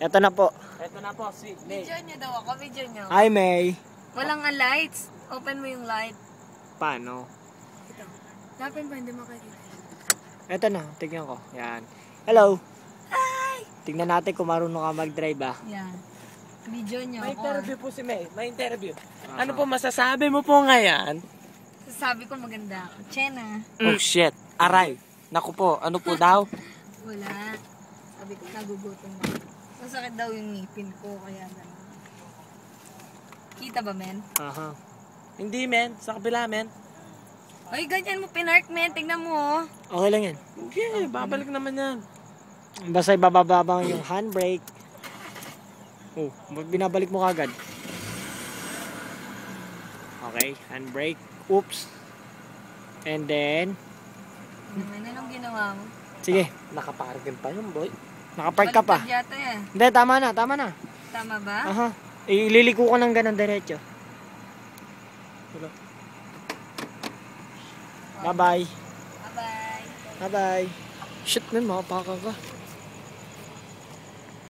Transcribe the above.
Eto na po. Ito na po, si May. Video nyo daw ako, video nyo. Hi, May. Walang lights. Open mo yung light. Paano? Ito. Lapin pa, hindi makikita. Eto na, tignan ko. Yan. Hello. Hi! Tignan natin kung marunong ka mag-drive ah. Yan. Video nyo May ako. interview po si May. May interview. Aha. Ano po masasabi mo po ngayon? Sasabi ko maganda ako. Chena. Oh shit. Aray. Naku po, ano po daw? Wala. Sabi ko, nagugutom ako. Masakit daw yung ngipin ko, kaya gano'n. Kita ba, men? Aha. Hindi men, sa kabila men. Ay, ganyan mo pinark, men. Tignan mo, oh. Okay lang yan. Okay, babalik naman yan. Basta ibabababang yung handbrake. Oh, binabalik mo kagad. Okay, handbrake. Oops. And then, Naman, anong ginawa mo? sige, Nakaparkin pa yun boy. nakapark ka pa. Baliktad yata yan. Hindi, tama na, tama na. Tama ba? Aha. Ililiko ko ng ganun diretso. Bye-bye. Bye-bye. Bye-bye. Shit, man, makapaka ka.